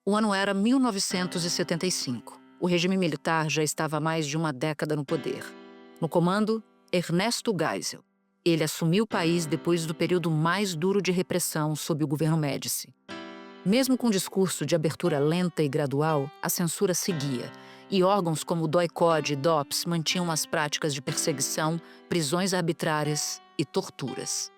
O ano era 1975. O regime militar já estava há mais de uma década no poder. No comando, Ernesto Geisel. Ele assumiu o país depois do período mais duro de repressão sob o governo Médici. Mesmo com um discurso de abertura lenta e gradual, a censura seguia, e órgãos como o DOI-CODE e DOPS mantinham as práticas de perseguição, prisões arbitrárias e torturas.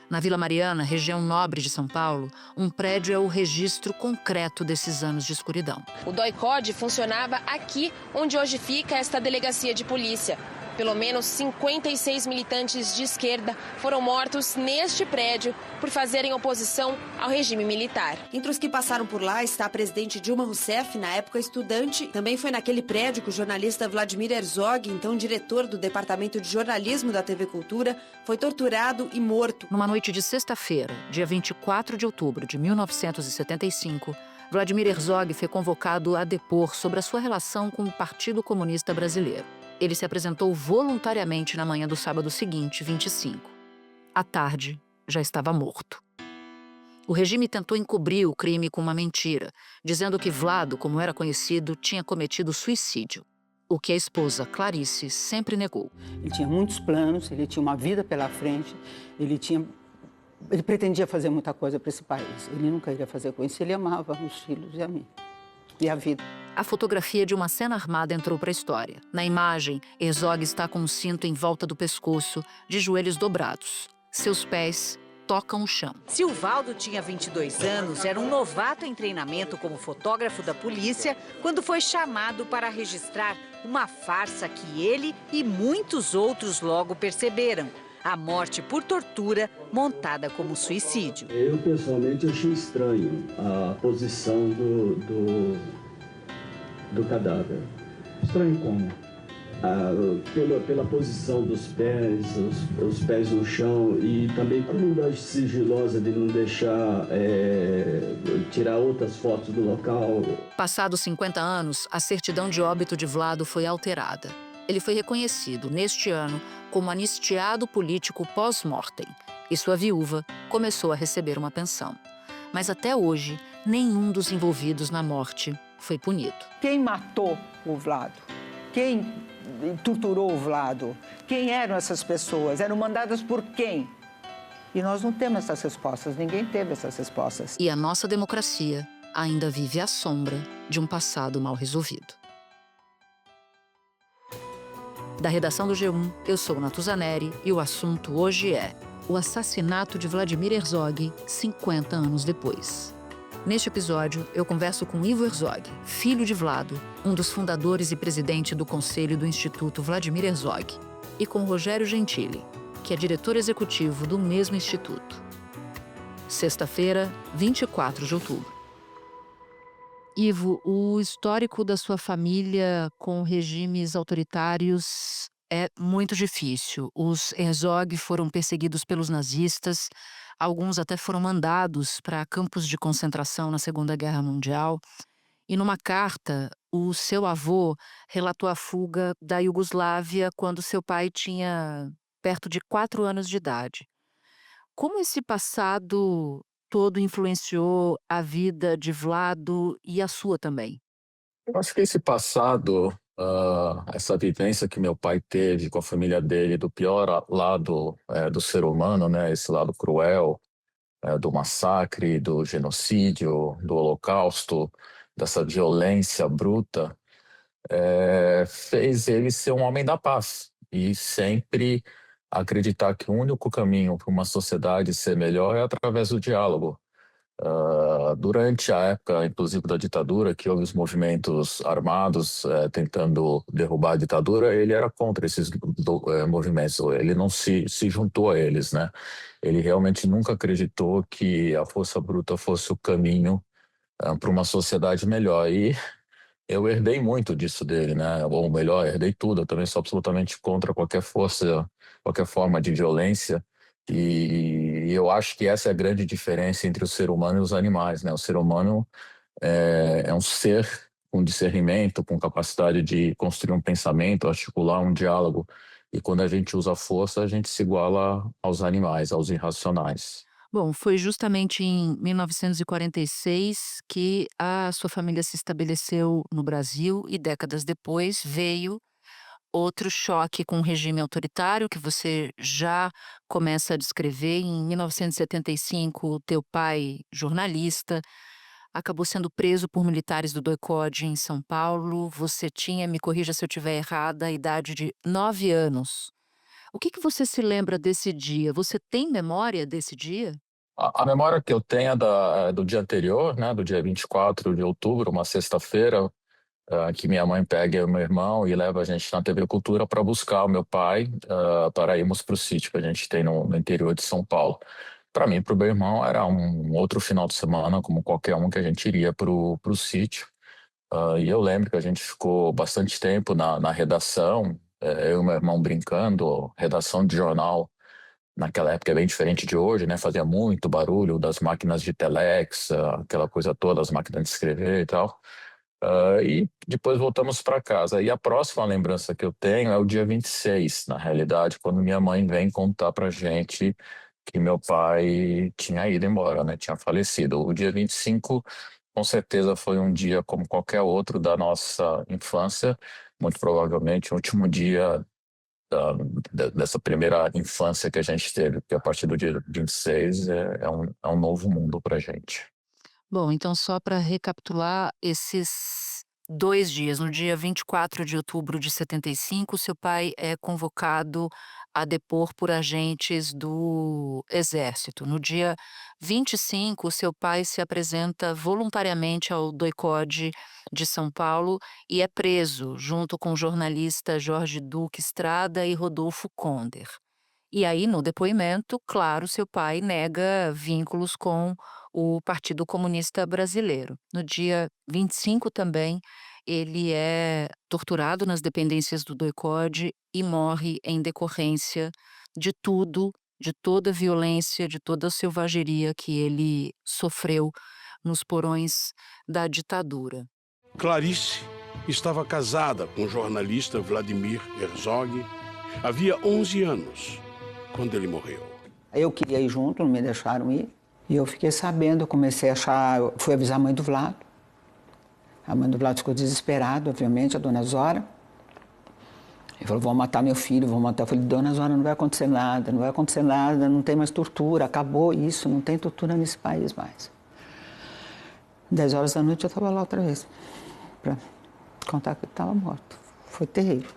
Na Vila Mariana, região nobre de São Paulo, um prédio é o registro concreto desses anos de escuridão. O DOI-CODE funcionava aqui, onde hoje fica esta delegacia de polícia. Pelo menos 56 militantes de esquerda foram mortos neste prédio por fazerem oposição ao regime militar. Entre os que passaram por lá está a presidente Dilma Rousseff, na época estudante. Também foi naquele prédio que o jornalista Vladimir Herzog, então diretor do Departamento de Jornalismo da TV Cultura, foi torturado e morto. Numa noite de sexta-feira, dia 24 de outubro de 1975, Vladimir Herzog foi convocado a depor sobre a sua relação com o Partido Comunista Brasileiro. Ele se apresentou voluntariamente na manhã do sábado seguinte, 25. À tarde, já estava morto. O regime tentou encobrir o crime com uma mentira, dizendo que Vlado, como era conhecido, tinha cometido suicídio, o que a esposa, Clarice, sempre negou. Ele tinha muitos planos, ele tinha uma vida pela frente, ele pretendia fazer muita coisa para esse país. Ele nunca iria fazer com isso, ele amava os filhos e a mim, e a vida. A fotografia de uma cena armada entrou para a história. Na imagem, Herzog está com um cinto em volta do pescoço, de joelhos dobrados. Seus pés tocam o chão. Silvaldo tinha 22 anos, era um novato em treinamento como fotógrafo da polícia, quando foi chamado para registrar uma farsa que ele e muitos outros logo perceberam. A morte por tortura, montada como suicídio. Eu, pessoalmente, achei estranho a posição do cadáver. Estranho como? Pela posição dos pés, os pés no chão e também por uma sigilosa de não deixar tirar outras fotos do local. Passados 50 anos, a certidão de óbito de Vlado foi alterada. Ele foi reconhecido, neste ano, como anistiado político pós-mortem e sua viúva começou a receber uma pensão. Mas até hoje, nenhum dos envolvidos na morte foi punido. Quem matou o Vlado? Quem torturou o Vlado? Quem eram essas pessoas? Eram mandadas por quem? E nós não temos essas respostas, ninguém teve essas respostas. E a nossa democracia ainda vive à sombra de um passado mal resolvido. Da redação do G1, eu sou Natuza Neri e o assunto hoje é o assassinato de Vladimir Herzog 50 anos depois. Neste episódio, eu converso com Ivo Herzog, filho de Vlado, um dos fundadores e presidente do conselho do Instituto Vladimir Herzog, e com Rogério Gentili, que é diretor executivo do mesmo instituto. Sexta-feira, 24 de outubro. Ivo, o histórico da sua família com regimes autoritários é muito difícil. Os Herzog foram perseguidos pelos nazistas, alguns até foram mandados para campos de concentração na Segunda Guerra Mundial. E numa carta, o seu avô relatou a fuga da Iugoslávia quando seu pai tinha perto de 4 anos de idade. Como esse passado todo influenciou a vida de Vlado e a sua também? Eu acho que esse passado, essa vivência que meu pai teve com a família dele, do pior lado do ser humano, né, esse lado cruel, do massacre, do genocídio, do holocausto, dessa violência bruta, fez ele ser um homem da paz e sempre acreditar que o único caminho para uma sociedade ser melhor é através do diálogo. Durante a época, inclusive, da ditadura, que houve os movimentos armados tentando derrubar a ditadura, ele era contra esses movimentos, ele não se juntou a eles, né? Ele realmente nunca acreditou que a força bruta fosse o caminho para uma sociedade melhor. E eu herdei muito disso dele, né? Ou melhor, herdei tudo. Eu também sou absolutamente contra qualquer força, qualquer forma de violência. E eu acho que essa é a grande diferença entre o ser humano e os animais, né? O ser humano é um ser com discernimento, com capacidade de construir um pensamento, articular um diálogo. E quando a gente usa a força, a gente se iguala aos animais, aos irracionais. Bom, foi justamente em 1946 que a sua família se estabeleceu no Brasil e décadas depois veio outro choque com o regime autoritário que você já começa a descrever. Em 1975, o teu pai, jornalista, acabou sendo preso por militares do DOI-CODE em São Paulo. Você tinha, me corrija se eu estiver errada, a idade de 9 anos. O que você se lembra desse dia? Você tem memória desse dia? A memória que eu tenho é do dia anterior, né, do dia 24 de outubro, uma sexta-feira, que minha mãe pega eu e meu irmão e leva a gente na TV Cultura para buscar o meu pai, para irmos para o sítio que a gente tem no interior de São Paulo. Para mim e para o meu irmão era um outro final de semana, como qualquer um que a gente iria para o sítio. E eu lembro que a gente ficou bastante tempo na redação, eu e meu irmão brincando, redação de jornal. Naquela época é bem diferente de hoje, né? Fazia muito barulho das máquinas de telex, aquela coisa toda, as máquinas de escrever e tal. E depois voltamos para casa. E a próxima lembrança que eu tenho é o dia 26, na realidade, quando minha mãe vem contar para gente que meu pai tinha ido embora, né? Tinha falecido. O dia 25, com certeza, foi um dia como qualquer outro da nossa infância, muito provavelmente o último dia dessa primeira infância que a gente teve, porque a partir do dia 26 é um novo mundo para gente. Bom, então só para recapitular esses 2 dias, no dia 24 de outubro de 75, seu pai é convocado a depor por agentes do Exército. No dia 25, seu pai se apresenta voluntariamente ao DOI-CODE de São Paulo e é preso, junto com o jornalista Jorge Duque Estrada e Rodolfo Konder. E aí, no depoimento, claro, seu pai nega vínculos com o Partido Comunista Brasileiro. No dia 25 também, ele é torturado nas dependências do DOI-CODE e morre em decorrência de tudo, de toda a violência, de toda a selvageria que ele sofreu nos porões da ditadura. Clarice estava casada com o jornalista Vladimir Herzog. Havia 11 anos quando ele morreu. Eu queria ir junto, não me deixaram ir. E eu fiquei sabendo, eu comecei a achar... Fui avisar a mãe do Vlado. A mãe do Vlado ficou desesperada, obviamente, a dona Zora. Ele falou, vão matar meu filho, vão matar. Eu falei, dona Zora, não vai acontecer nada, não vai acontecer nada, não tem mais tortura, acabou isso, não tem tortura nesse país mais. 10 horas da noite eu estava lá outra vez, para contar que ele estava morto. Foi terrível.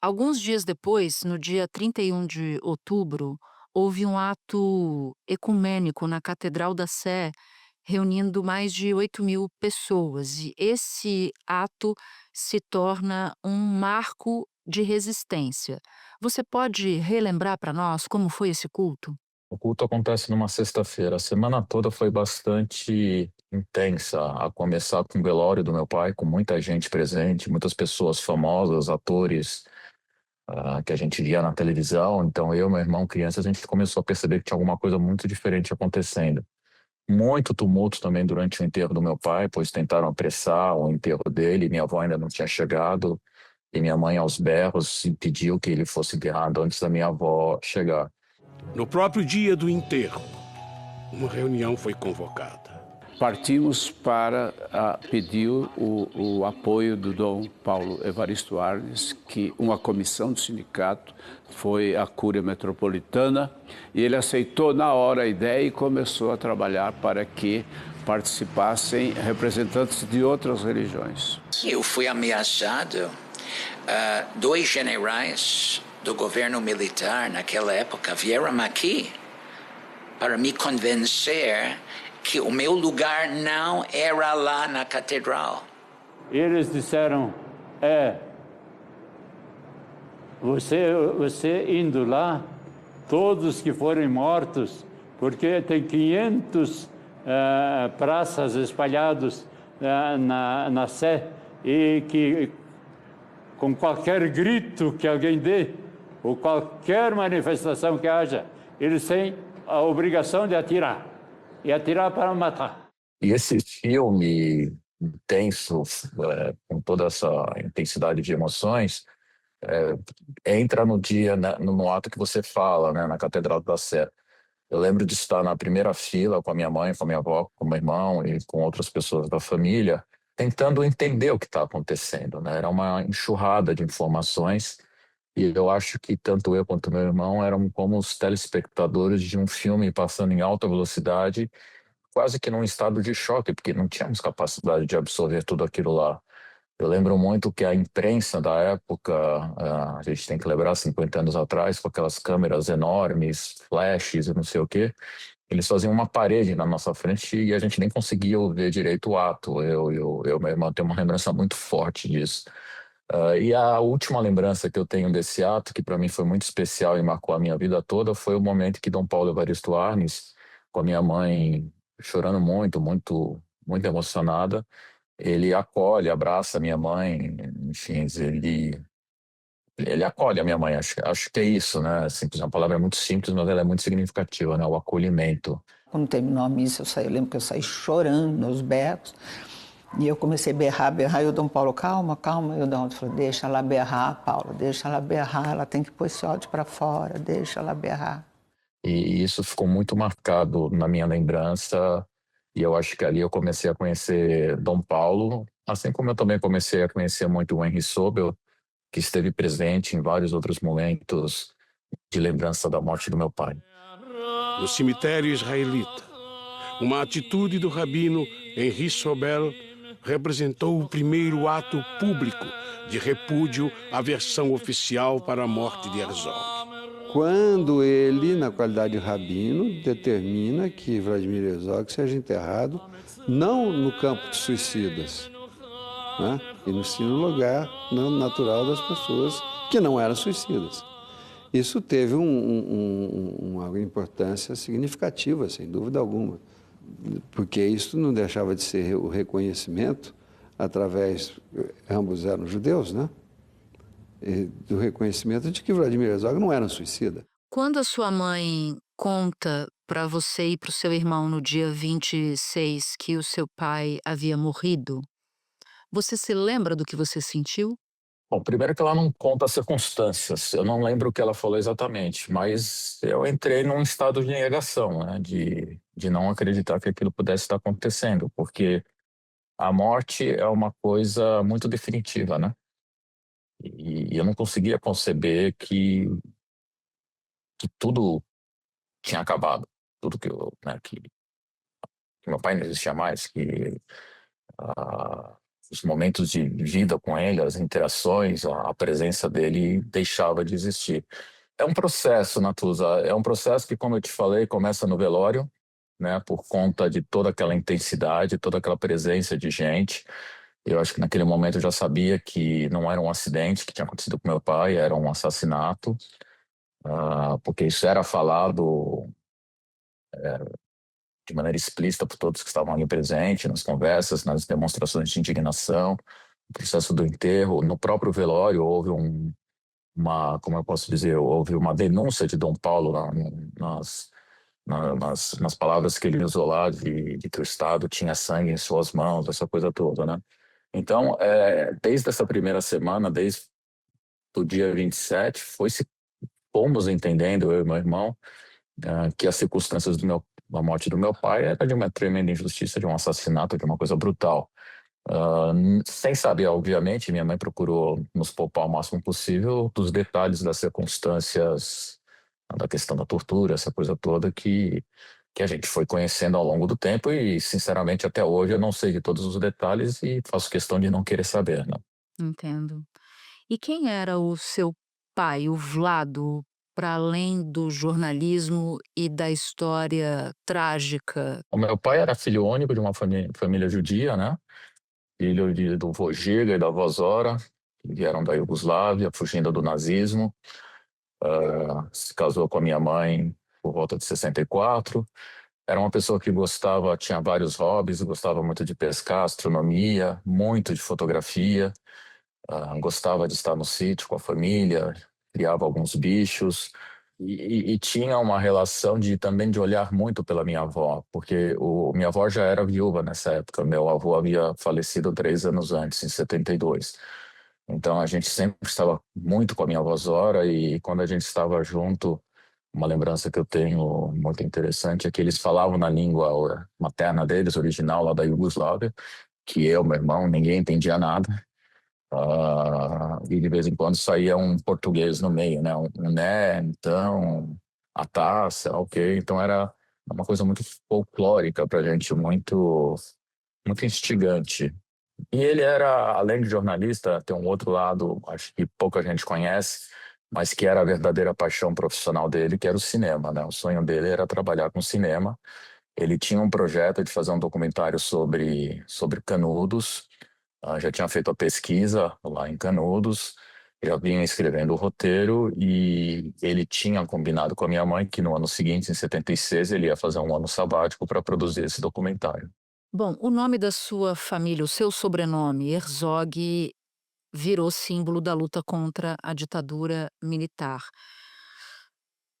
Alguns dias depois, no dia 31 de outubro, houve um ato ecumênico na Catedral da Sé, reunindo mais de 8.000 pessoas. E esse ato se torna um marco de resistência. Você pode relembrar para nós como foi esse culto? O culto acontece numa sexta-feira. A semana toda foi bastante intensa, a começar com o velório do meu pai, com muita gente presente, muitas pessoas famosas, atores, que a gente via na televisão. Então eu, meu irmão, crianças, a gente começou a perceber que tinha alguma coisa muito diferente acontecendo. Muito tumulto também durante o enterro do meu pai, pois tentaram apressar o enterro dele. Minha avó ainda não tinha chegado e minha mãe, aos berros, impediu que ele fosse enterrado antes da minha avó chegar. No próprio dia do enterro, uma reunião foi convocada. Partimos para pedir o apoio do Dom Paulo Evaristo Arnes, que uma comissão do sindicato foi à Cúria Metropolitana, e ele aceitou na hora a ideia e começou a trabalhar para que participassem representantes de outras religiões. Eu fui ameaçado, 2 generais do governo militar naquela época vieram aqui para me convencer que o meu lugar não era lá na catedral. Eles disseram, você indo lá, todos que forem mortos, porque tem 500 praças espalhados na Sé, e que com qualquer grito que alguém dê, ou qualquer manifestação que haja, eles têm a obrigação de atirar. E atirar para matar. E esse filme intenso, com toda essa intensidade de emoções, entra no dia, né, no ato que você fala, né, na Catedral da Sé. Eu lembro de estar na primeira fila com a minha mãe, com a minha avó, com o meu irmão e com outras pessoas da família, tentando entender o que está acontecendo, né? Era uma enxurrada de informações e eu acho que tanto eu quanto meu irmão eram como os telespectadores de um filme passando em alta velocidade, quase que num estado de choque, porque não tínhamos capacidade de absorver tudo aquilo lá. Eu lembro muito que a imprensa da época, a gente tem que lembrar 50 anos atrás, com aquelas câmeras enormes, flashes e não sei o quê, eles faziam uma parede na nossa frente e a gente nem conseguia ver direito o ato. Eu meu irmão, tenho uma lembrança muito forte disso. E a última lembrança que eu tenho desse ato, que para mim foi muito especial e marcou a minha vida toda, foi o momento que Dom Paulo Evaristo Arnes, com a minha mãe chorando muito, muito, muito emocionada, ele acolhe, abraça a minha mãe, enfim, ele acolhe a minha mãe, acho que é isso, né? Simples, uma palavra muito simples, mas ela é muito significativa, né? O acolhimento. Quando terminou a missa, eu lembro que eu saí chorando, aos berros, e eu comecei a berrar, e o Dom Paulo, calma, calma, e o Dom falou, deixa ela berrar, Paulo, deixa ela berrar, ela tem que pôr esse ódio para fora, deixa ela berrar. E isso ficou muito marcado na minha lembrança, e eu acho que ali eu comecei a conhecer Dom Paulo, assim como eu também comecei a conhecer muito o Henri Sobel, que esteve presente em vários outros momentos de lembrança da morte do meu pai. No cemitério israelita, uma atitude do rabino Henri Sobel representou o primeiro ato público de repúdio à versão oficial para a morte de Herzog. Quando ele, na qualidade de rabino, determina que Vladimir Herzog seja enterrado não no campo de suicidas, né? E sim no lugar natural das pessoas que não eram suicidas. Isso teve uma importância significativa, sem dúvida alguma, porque isso não deixava de ser o reconhecimento através, ambos eram judeus, né? Do reconhecimento de que Vladimir Herzog não era um suicida. Quando a sua mãe conta para você e para o seu irmão no dia 26 que o seu pai havia morrido, você se lembra do que você sentiu? Bom, primeiro que ela não conta as circunstâncias, eu não lembro o que ela falou exatamente, mas eu entrei num estado de negação, né, de não acreditar que aquilo pudesse estar acontecendo, porque a morte é uma coisa muito definitiva, né? E eu não conseguia conceber que tudo tinha acabado, tudo que meu pai não existia mais, que os momentos de vida com ele, as interações, a presença dele deixava de existir. É um processo, Natuza, é um processo que, como eu te falei, começa no velório, né, por conta de toda aquela intensidade, toda aquela presença de gente. Eu acho que naquele momento eu já sabia que não era um acidente que tinha acontecido com meu pai, era um assassinato, porque isso era falado de maneira explícita por todos que estavam ali presentes, nas conversas, nas demonstrações de indignação, no processo do enterro. No próprio velório houve como eu posso dizer, houve uma denúncia de Dom Paulo nas palavras que ele usou lá, de que o Estado tinha sangue em suas mãos, essa coisa toda, né? Então, desde essa primeira semana, desde o dia 27, fomos entendendo, eu e meu irmão, que as circunstâncias da morte do meu pai era de uma tremenda injustiça, de um assassinato, de uma coisa brutal. Sem saber, obviamente, minha mãe procurou nos poupar o máximo possível dos detalhes das circunstâncias, da questão da tortura, essa coisa toda que a gente foi conhecendo ao longo do tempo e, sinceramente, até hoje eu não sei de todos os detalhes e faço questão de não querer saber, né? Entendo. E quem era o seu pai, o Vlado, para além do jornalismo e da história trágica? O meu pai era filho único de uma família judia, né? Filho do vô Giga e da vó Zora, que vieram da Iugoslávia, fugindo do nazismo. Se casou com a minha mãe por volta de 64. Era uma pessoa que tinha vários hobbies, gostava muito de pescar, astronomia, muito de fotografia, gostava de estar no sítio com a família, criava alguns bichos e tinha uma relação também de olhar muito pela minha avó, porque minha avó já era viúva nessa época, meu avô havia falecido 3 anos antes, em 72. Então a gente sempre estava muito com a minha avó Zora e quando a gente estava junto uma lembrança que eu tenho muito interessante é que eles falavam na língua materna deles, original lá da Iugoslávia, que eu, meu irmão, ninguém entendia nada. E de vez em quando saía um português no meio, né? Né, então, a taça, ok. Então era uma coisa muito folclórica pra gente, muito, muito instigante. E ele era, além de jornalista, tem um outro lado, acho que pouca gente conhece, mas que era a verdadeira paixão profissional dele, que era o cinema, né? O sonho dele era trabalhar com cinema. Ele tinha um projeto de fazer um documentário sobre Canudos, já tinha feito a pesquisa lá em Canudos, já vinha escrevendo o roteiro e ele tinha combinado com a minha mãe que no ano seguinte, em 76, ele ia fazer um ano sabático para produzir esse documentário. Bom, o nome da sua família, o seu sobrenome, Herzog, virou símbolo da luta contra a ditadura militar.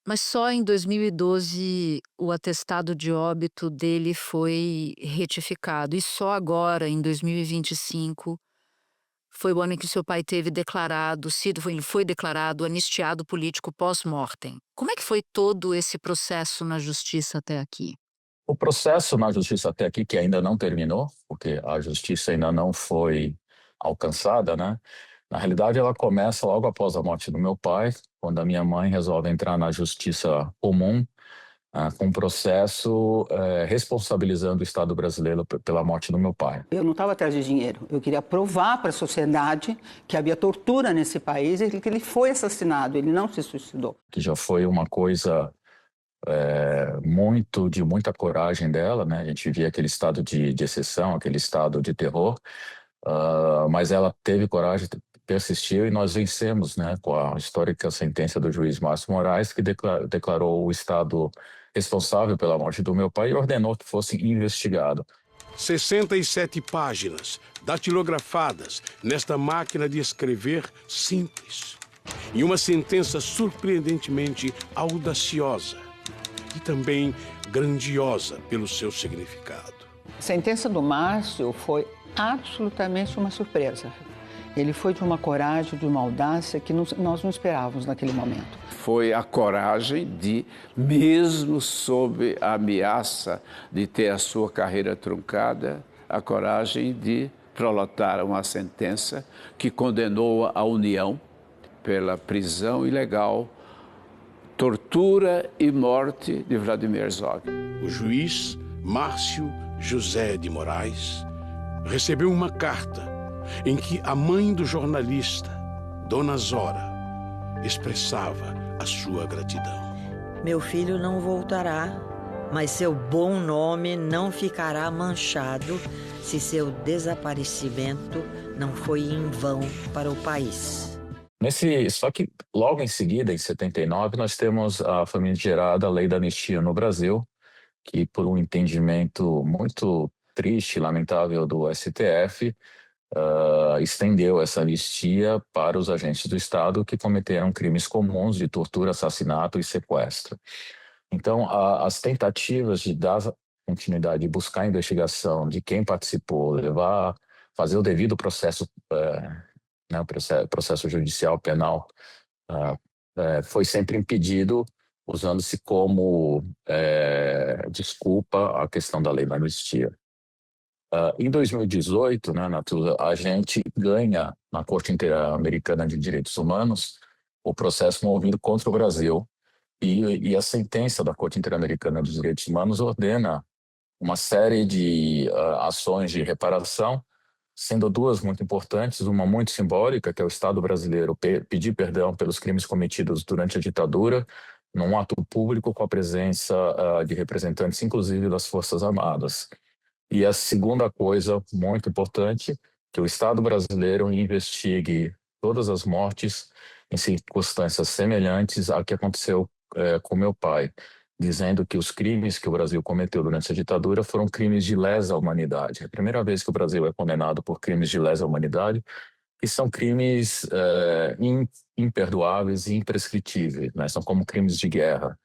Mas só em 2012 o atestado de óbito dele foi retificado. E só agora, em 2025, foi o ano em que seu pai teve declarado, ele foi declarado anistiado político pós-mortem. Como é que foi todo esse processo na justiça até aqui? O processo na justiça até aqui, que ainda não terminou, porque a justiça ainda não foi alcançada, né? Na realidade, ela começa logo após a morte do meu pai, quando a minha mãe resolve entrar na justiça comum, com um processo responsabilizando o Estado brasileiro pela morte do meu pai. Eu não estava atrás de dinheiro. Eu queria provar para a sociedade que havia tortura nesse país e que ele foi assassinado, ele não se suicidou. Que já foi uma coisa de muita coragem dela, né? A gente vivia aquele estado de exceção, aquele estado de terror, mas ela teve coragem, persistiu e nós vencemos, né? Com a histórica sentença do juiz Márcio Moraes, que declarou o Estado responsável pela morte do meu pai e ordenou que fosse investigado. 67 páginas datilografadas nesta máquina de escrever simples. E uma sentença surpreendentemente audaciosa e também grandiosa pelo seu significado. A sentença do Márcio foi absolutamente uma surpresa. Ele foi de uma coragem, de uma audácia que nós não esperávamos naquele momento. Foi a coragem de, mesmo sob a ameaça de ter a sua carreira truncada, a coragem de prolatar uma sentença que condenou a União pela prisão ilegal, tortura e morte de Vladimir Herzog. O juiz Márcio José de Moraes recebeu uma carta em que a mãe do jornalista, Dona Zora, expressava a sua gratidão. Meu filho não voltará, mas seu bom nome não ficará manchado se seu desaparecimento não foi em vão para o país. Só que logo em seguida, em 79, nós temos a famigerada Lei da Anistia no Brasil, que por um entendimento muito triste e lamentável do STF, estendeu essa anistia para os agentes do Estado que cometeram crimes comuns de tortura, assassinato e sequestro. Então, as tentativas de dar continuidade, de buscar a investigação de quem participou, fazer o devido processo, processo judicial penal, foi sempre impedido, usando-se como desculpa a questão da lei da anistia. Em 2018, né, a gente ganha na Corte Interamericana de Direitos Humanos o processo movido contra o Brasil e a sentença da Corte Interamericana de Direitos Humanos ordena uma série de ações de reparação, sendo duas muito importantes, uma muito simbólica, que é o Estado brasileiro pedir perdão pelos crimes cometidos durante a ditadura, num ato público com a presença de representantes, inclusive das Forças Armadas. E a segunda coisa muito importante, que o Estado brasileiro investigue todas as mortes em circunstâncias semelhantes à que aconteceu com meu pai, dizendo que os crimes que o Brasil cometeu durante a ditadura foram crimes de lesa humanidade. É a primeira vez que o Brasil é condenado por crimes de lesa humanidade, que são crimes imperdoáveis e imprescritíveis, né? São como crimes de guerra.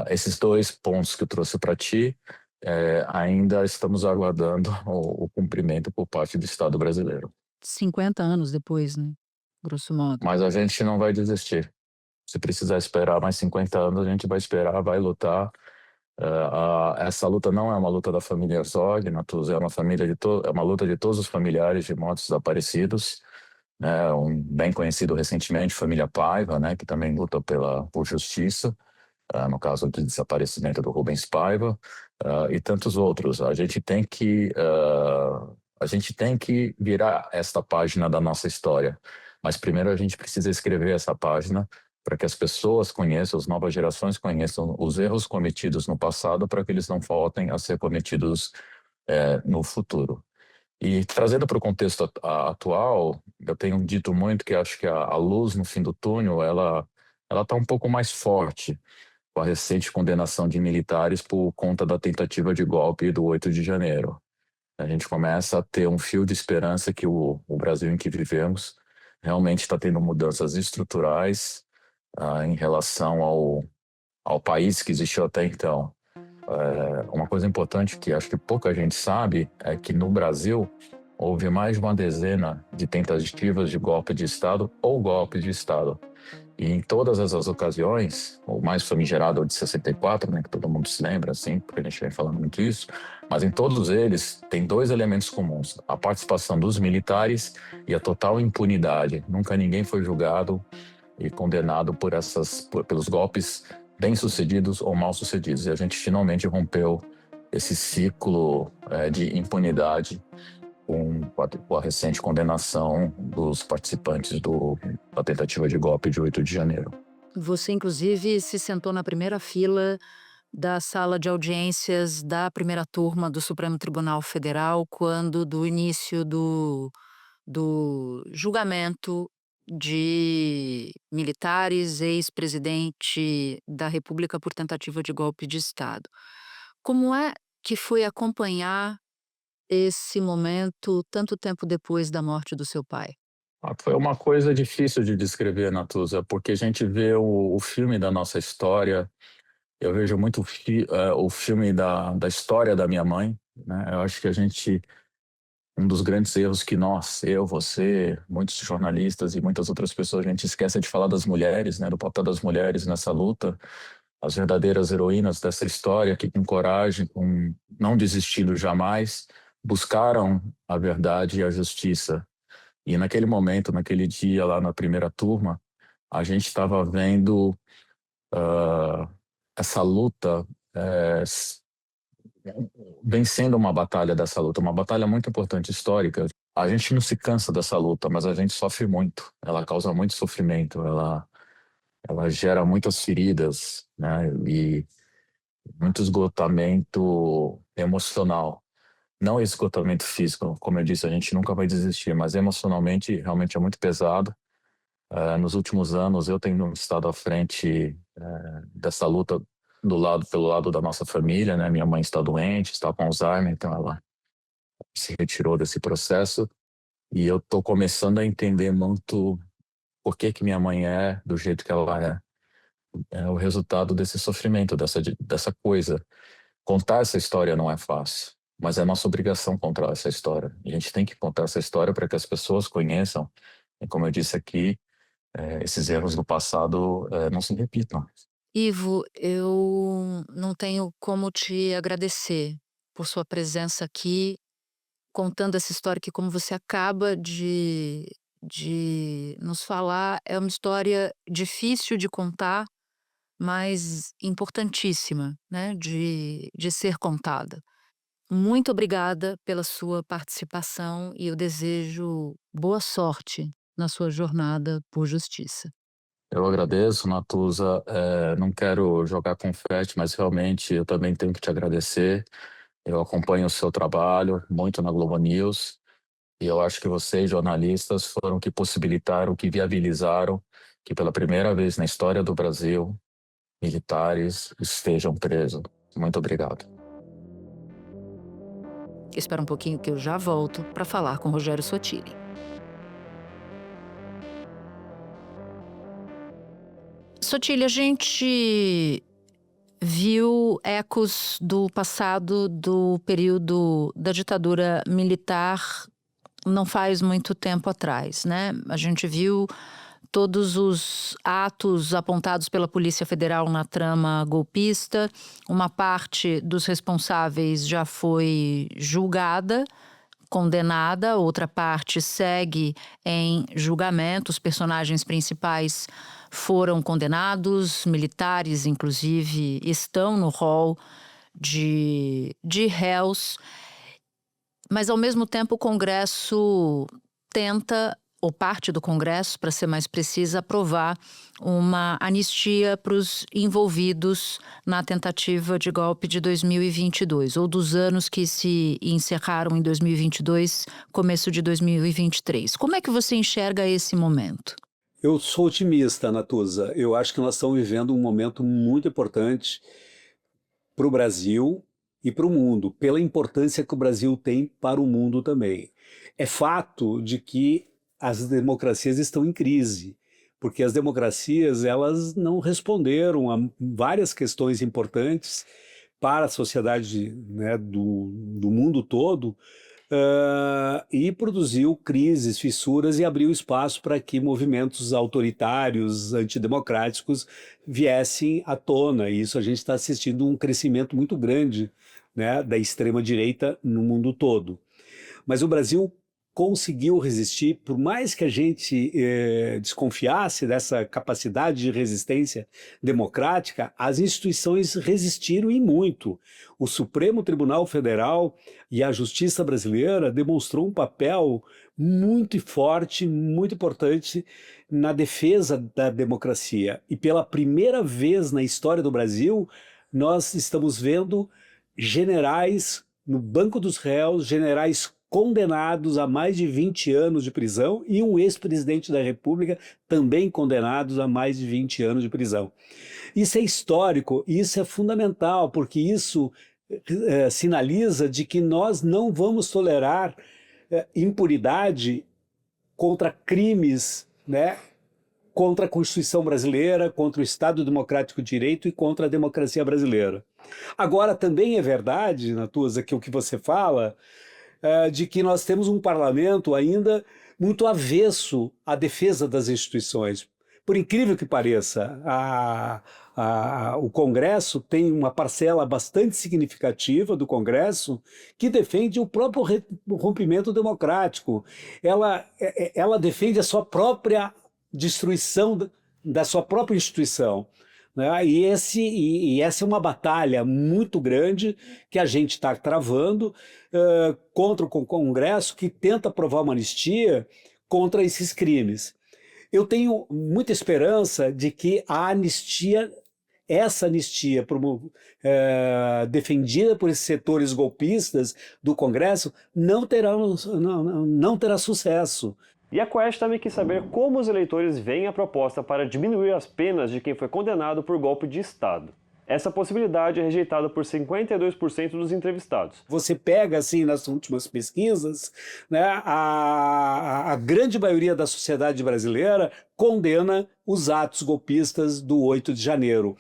Esses dois pontos que eu trouxe para ti, ainda estamos aguardando o cumprimento por parte do Estado brasileiro. 50 anos depois, né? Grosso modo. Mas a gente não vai desistir. Se precisar esperar mais 50 anos, a gente vai esperar, vai lutar. Essa luta não é uma luta da família Herzog, Natuza, é uma luta de todos os familiares de mortos desaparecidos, né? Bem conhecido recentemente, família Paiva, né? Que também luta por justiça, no caso do desaparecimento do Rubens Paiva, e tantos outros. A gente tem que virar esta página da nossa história, mas primeiro a gente precisa escrever essa página para que as pessoas conheçam, as novas gerações conheçam os erros cometidos no passado, para que eles não voltem a ser cometidos no futuro. E trazendo para o contexto atual, eu tenho dito muito que acho que a luz no fim do túnel, ela está um pouco mais forte com a recente condenação de militares por conta da tentativa de golpe do 8 de janeiro. A gente começa a ter um fio de esperança que o Brasil em que vivemos realmente está tendo mudanças estruturais em relação ao país que existiu até então. Uma coisa importante que acho que pouca gente sabe é que no Brasil houve mais de uma dezena de tentativas de golpe de Estado ou golpe de Estado. E em todas essas ocasiões, o mais famigerado é o de 64, né, que todo mundo se lembra, assim, porque a gente vem falando muito isso, mas em todos eles tem dois elementos comuns: a participação dos militares e a total impunidade. Nunca ninguém foi julgado e condenado pelos golpes bem-sucedidos ou mal-sucedidos. E a gente finalmente rompeu esse ciclo de impunidade com a recente condenação dos participantes da tentativa de golpe de 8 de janeiro. Você, inclusive, se sentou na primeira fila da sala de audiências da primeira turma do Supremo Tribunal Federal, quando do início do julgamento de militares, ex-presidente da República por tentativa de golpe de Estado. Como é que foi acompanhar esse momento tanto tempo depois da morte do seu pai? Foi uma coisa difícil de descrever, Natuza, porque a gente vê o filme da nossa história. Eu vejo muito o filme da história da minha mãe, né? Eu acho que um dos grandes erros que eu, você, muitos jornalistas e muitas outras pessoas, a gente esquece de falar das mulheres, né? Do papel das mulheres nessa luta, as verdadeiras heroínas dessa história que com coragem, não desistindo jamais, buscaram a verdade e a justiça. E naquele momento, naquele dia lá na primeira turma, a gente estava vendo essa luta vencendo uma batalha dessa luta, uma batalha muito importante, histórica. A gente não se cansa dessa luta, mas a gente sofre muito. Ela causa muito sofrimento, ela gera muitas feridas, né? E muito esgotamento emocional. Não esgotamento físico, como eu disse, a gente nunca vai desistir, mas emocionalmente realmente é muito pesado. Nos últimos anos eu tenho estado à frente dessa luta pelo lado da nossa família, né? Minha mãe está doente, está com Alzheimer, então ela se retirou desse processo e eu estou começando a entender muito por que minha mãe é do jeito que ela é. É o resultado desse sofrimento, dessa coisa. Contar essa história não é fácil, mas é nossa obrigação contar essa história. A gente tem que contar essa história para que as pessoas conheçam, e como eu disse aqui, esses erros do passado não se repitam. Ivo, eu não tenho como te agradecer por sua presença aqui, contando essa história que, como você acaba de nos falar, é uma história difícil de contar, mas importantíssima, né, de ser contada. Muito obrigada pela sua participação e eu desejo boa sorte na sua jornada por justiça. Eu agradeço, Natuza. Não quero jogar confete, mas realmente eu também tenho que te agradecer. Eu acompanho o seu trabalho muito na Globo News e eu acho que vocês, jornalistas, foram que possibilitaram, que viabilizaram que pela primeira vez na história do Brasil, militares estejam presos. Muito obrigado. Espera um pouquinho que eu já volto para falar com Rogério Sotile. Sotile, a gente viu ecos do passado do período da ditadura militar não faz muito tempo atrás, né? A gente viu todos os atos apontados pela Polícia Federal na trama golpista. Uma parte dos responsáveis já foi julgada, condenada, outra parte segue em julgamento. Os personagens principais foram condenados, militares, inclusive, estão no rol de réus. Mas, ao mesmo tempo, o Congresso tenta, ou parte do Congresso, para ser mais precisa, aprovar uma anistia para os envolvidos na tentativa de golpe de 2022, ou dos anos que se encerraram em 2022, começo de 2023. Como é que você enxerga esse momento? Eu sou otimista, Natuza. Eu acho que nós estamos vivendo um momento muito importante para o Brasil e para o mundo, pela importância que o Brasil tem para o mundo também. É fato de que as democracias estão em crise, porque as democracias elas não responderam a várias questões importantes para a sociedade, né, do mundo todo, e produziu crises, fissuras e abriu espaço para que movimentos autoritários, antidemocráticos viessem à tona. E isso a gente está assistindo um crescimento muito grande, né, da extrema-direita no mundo todo. Mas o Brasil conseguiu resistir, por mais que a gente desconfiasse dessa capacidade de resistência democrática, as instituições resistiram e muito. O Supremo Tribunal Federal e a Justiça brasileira demonstrou um papel muito forte, muito importante na defesa da democracia. E pela primeira vez na história do Brasil, nós estamos vendo generais no banco dos réus, generais condenados a mais de 20 anos de prisão e um ex-presidente da República também condenados a mais de 20 anos de prisão. Isso é histórico, isso é fundamental, porque isso sinaliza de que nós não vamos tolerar impunidade contra crimes, né, contra a Constituição brasileira, contra o Estado Democrático de Direito e contra a democracia brasileira. Agora, também é verdade, Natuza, que o que você fala, de que nós temos um parlamento ainda muito avesso à defesa das instituições. Por incrível que pareça, o Congresso tem uma parcela bastante significativa do Congresso que defende o próprio rompimento democrático. Ela defende a sua própria destruição da sua própria instituição. Né? E essa é uma batalha muito grande que a gente está travando contra o Congresso, que tenta aprovar uma anistia contra esses crimes. Eu tenho muita esperança de que essa anistia defendida por esses setores golpistas do Congresso não terá sucesso. E a Quest também quis saber como os eleitores veem a proposta para diminuir as penas de quem foi condenado por golpe de Estado. Essa possibilidade é rejeitada por 52% dos entrevistados. Você pega, assim, nas últimas pesquisas, né, a grande maioria da sociedade brasileira condena os atos golpistas do 8 de janeiro.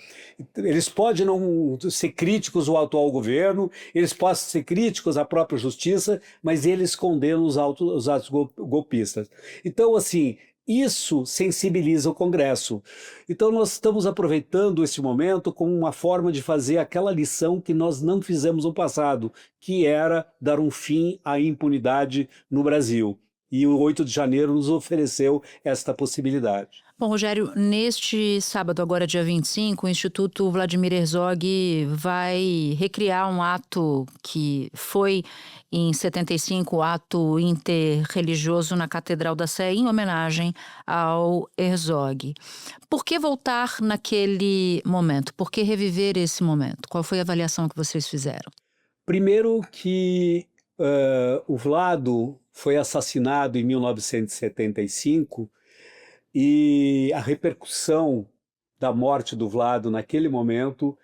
Eles podem não ser críticos ao atual governo, eles podem ser críticos à própria justiça, mas eles condenam os atos golpistas. Então, assim, isso sensibiliza o Congresso. Então nós estamos aproveitando esse momento como uma forma de fazer aquela lição que nós não fizemos no passado, que era dar um fim à impunidade no Brasil. E o 8 de janeiro nos ofereceu esta possibilidade. Bom, Rogério, neste sábado, agora dia 25, o Instituto Vladimir Herzog vai recriar um ato que foi, em 75, o ato interreligioso na Catedral da Sé, em homenagem ao Herzog. Por que voltar naquele momento? Por que reviver esse momento? Qual foi a avaliação que vocês fizeram? Primeiro que o Vlado foi assassinado em 1975, e a repercussão da morte do Vlado naquele momento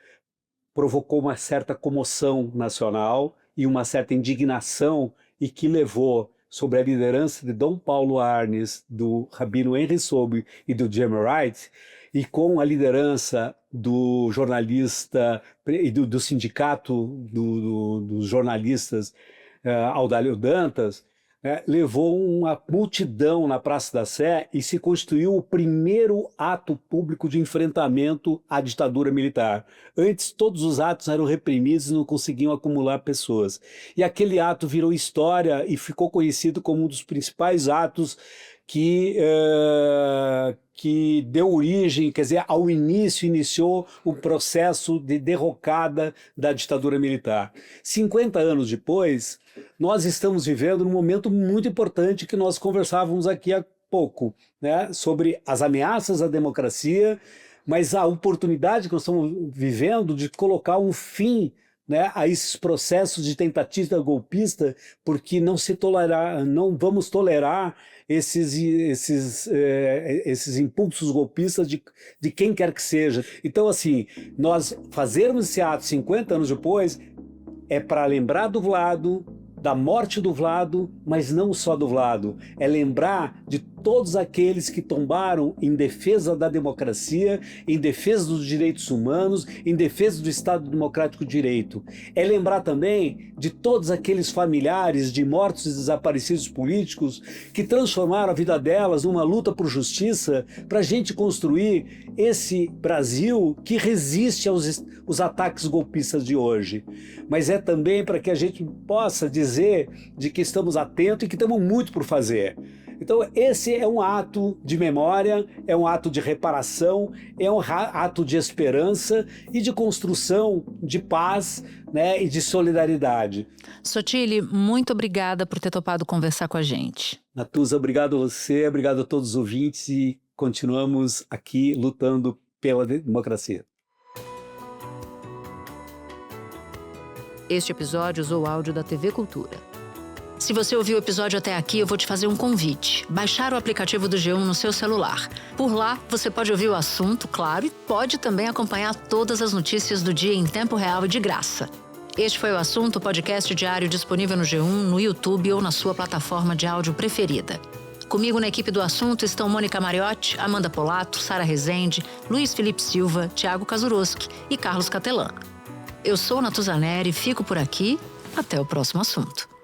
provocou uma certa comoção nacional e uma certa indignação, e que levou, sob a liderança de Dom Paulo Arnes, do Rabino Henry Sobel e do Jim Wright, e com a liderança do jornalista e do sindicato dos jornalistas Audálio Dantas, levou uma multidão na Praça da Sé e se constituiu o primeiro ato público de enfrentamento à ditadura militar. Antes, todos os atos eram reprimidos e não conseguiam acumular pessoas. E aquele ato virou história e ficou conhecido como um dos principais atos que deu origem, quer dizer, ao início, iniciou o processo de derrocada da ditadura militar. 50 anos depois, nós estamos vivendo um momento muito importante que nós conversávamos aqui há pouco, né, sobre as ameaças à democracia, mas a oportunidade que nós estamos vivendo de colocar um fim, né, a esses processos de tentativa golpista, porque não vamos tolerar esses impulsos golpistas de quem quer que seja. Então, assim, nós fazermos esse ato 50 anos depois é para lembrar do Vlado, da morte do Vlado, mas não só do Vlado. É lembrar de todos aqueles que tombaram em defesa da democracia, em defesa dos direitos humanos, em defesa do Estado Democrático de Direito. É lembrar também de todos aqueles familiares de mortos e desaparecidos políticos que transformaram a vida delas numa luta por justiça para a gente construir esse Brasil que resiste aos ataques golpistas de hoje. Mas é também para que a gente possa dizer de que estamos atentos e que temos muito por fazer. Então esse é um ato de memória, é um ato de reparação, é um ato de esperança e de construção de paz, né, e de solidariedade. Sotile, muito obrigada por ter topado conversar com a gente. Natuza, obrigado a você, obrigado a todos os ouvintes e continuamos aqui lutando pela democracia. Este episódio usou áudio da TV Cultura. Se você ouviu o episódio até aqui, eu vou te fazer um convite. Baixar o aplicativo do G1 no seu celular. Por lá, você pode ouvir o assunto, claro, e pode também acompanhar todas as notícias do dia em tempo real e de graça. Este foi o Assunto, podcast diário disponível no G1, no YouTube ou na sua plataforma de áudio preferida. Comigo na equipe do Assunto estão Mônica Mariotti, Amanda Polato, Sara Rezende, Luiz Felipe Silva, Thiago Kazuroski e Carlos Catelan. Eu sou Natuza Neri, fico por aqui. Até o próximo assunto.